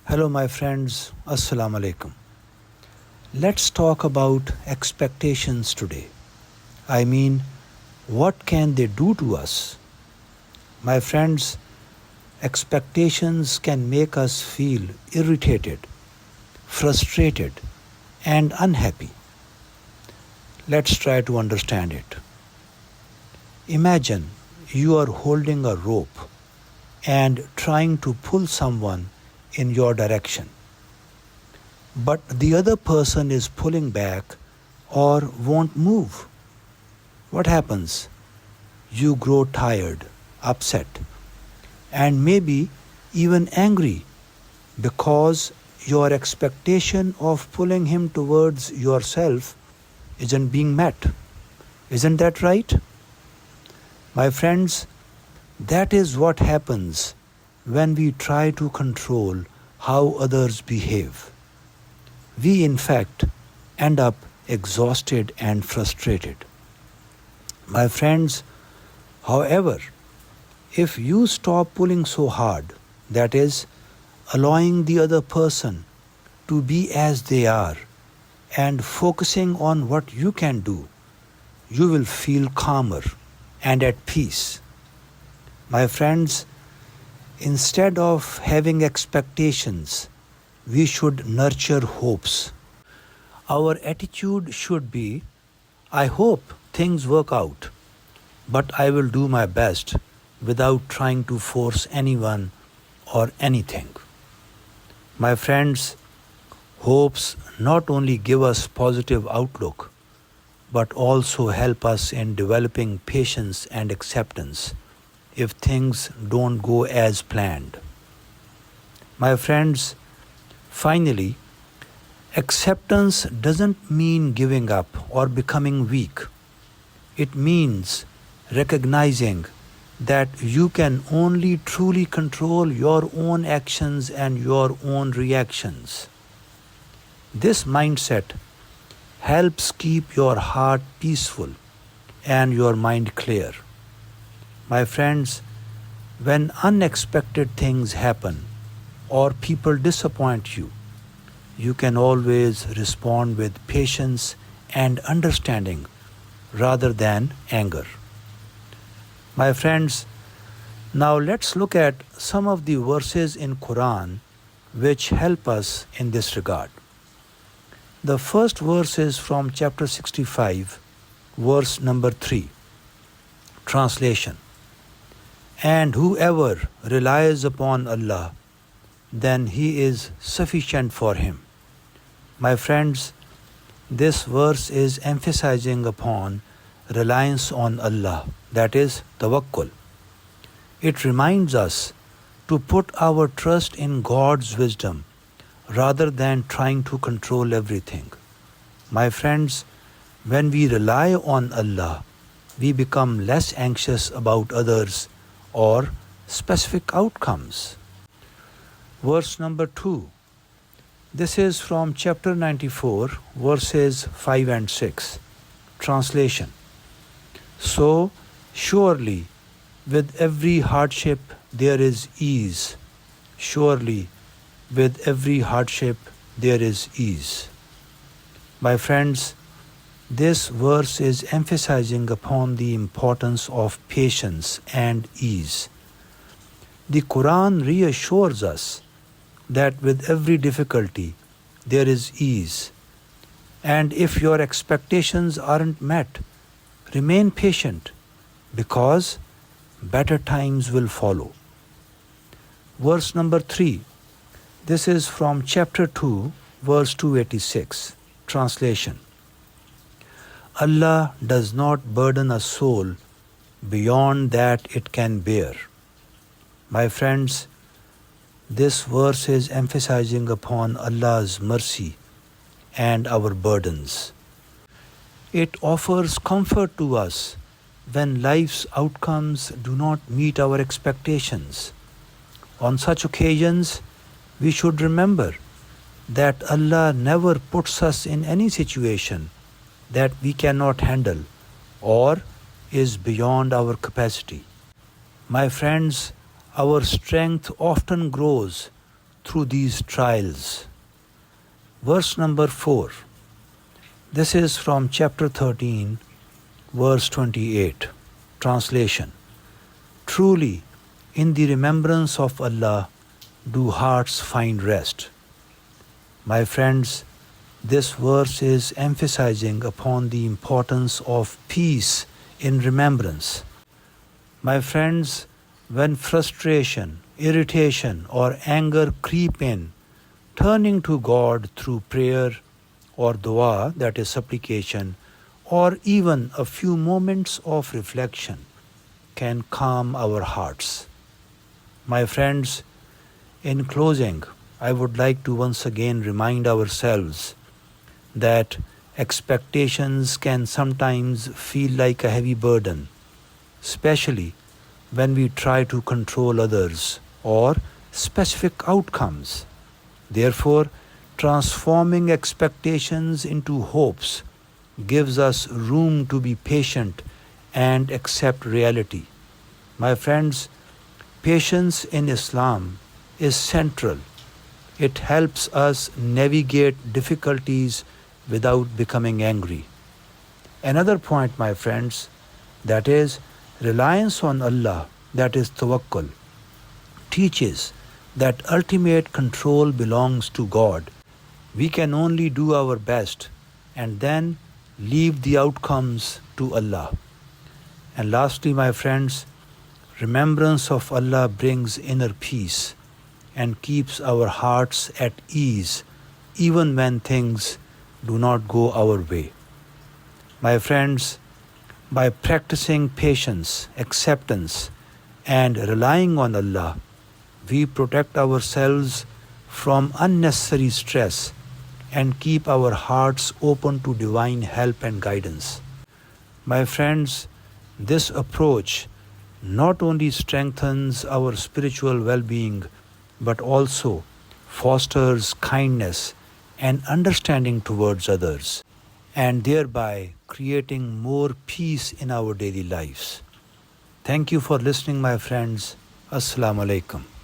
Hello, my friends. Assalamu alaikum. Let's talk about expectations today. I mean, what can they do to us? My friends, expectations can make us feel irritated, frustrated, and unhappy. Let's try to understand it. Imagine you are holding a rope and trying to pull someone in your direction, but the other person is pulling back or won't move. What happens? You grow tired, upset, and maybe even angry because your expectation of pulling him towards yourself isn't being met. Isn't that right? My friends, that is what happens when we try to control how others behave. We, in fact, end up exhausted and frustrated. My friends, however, if you stop pulling so hard, that is, allowing the other person to be as they are and focusing on what you can do, you will feel calmer and at peace. My friends, instead of having expectations, we should nurture hopes. Our attitude should be, I hope things work out, but I will do my best without trying to force anyone or anything. My friends, hopes not only give us positive outlook, but also help us in developing patience and acceptance if things don't go as planned. My friends, finally, acceptance doesn't mean giving up or becoming weak. It means recognizing that you can only truly control your own actions and your own reactions. This mindset helps keep your heart peaceful and your mind clear. My friends, when unexpected things happen or people disappoint you, you can always respond with patience and understanding rather than anger. My friends, now let's look at some of the verses in Quran which help us in this regard. The first verse is from chapter 65, verse number 3. Translation: And whoever relies upon Allah, then He is sufficient for him. My friends, this verse is emphasizing upon reliance on Allah, that is, tawakkul. It reminds us to put our trust in God's wisdom rather than trying to control everything. My friends, when we rely on Allah, we become less anxious about others or specific outcomes. Verse number 2. This is from chapter 94, verses 5 and 6. Translation: So surely with every hardship there is ease. Surely with every hardship there is ease. My friends, this verse is emphasizing upon the importance of patience and ease. The Quran reassures us that with every difficulty there is ease. And if your expectations aren't met, remain patient because better times will follow. Verse number 3. This is from chapter 2, verse 286. Translation: Allah does not burden a soul beyond that it can bear. My friends, this verse is emphasizing upon Allah's mercy and our burdens. It offers comfort to us when life's outcomes do not meet our expectations. On such occasions, we should remember that Allah never puts us in any situation that we cannot handle or is beyond our capacity. My friends, our strength often grows through these trials. Verse number 4. This is from chapter 13, verse 28. Translation. Truly, in the remembrance of Allah do hearts find rest. My friends, this verse is emphasizing upon the importance of peace in remembrance. My friends, when frustration, irritation, or anger creep in, turning to God through prayer or dua, that is supplication, or even a few moments of reflection can calm our hearts. My friends, in closing, I would like to once again remind ourselves that expectations can sometimes feel like a heavy burden, especially when we try to control others or specific outcomes. Therefore, transforming expectations into hopes gives us room to be patient and accept reality. My friends, patience in Islam is central. It helps us navigate difficulties without becoming angry. Another point, my friends, that is reliance on Allah, that is tawakkul, teaches that ultimate control belongs to God. We can only do our best and then leave the outcomes to Allah. And lastly, my friends, remembrance of Allah brings inner peace and keeps our hearts at ease even when things do not go our way. My friends, by practicing patience, acceptance, and relying on Allah, we protect ourselves from unnecessary stress and keep our hearts open to divine help and guidance. My friends, this approach not only strengthens our spiritual well-being, but also fosters kindness and understanding towards others, and thereby creating more peace in our daily lives. Thank you for listening, my friends. Assalamu alaikum.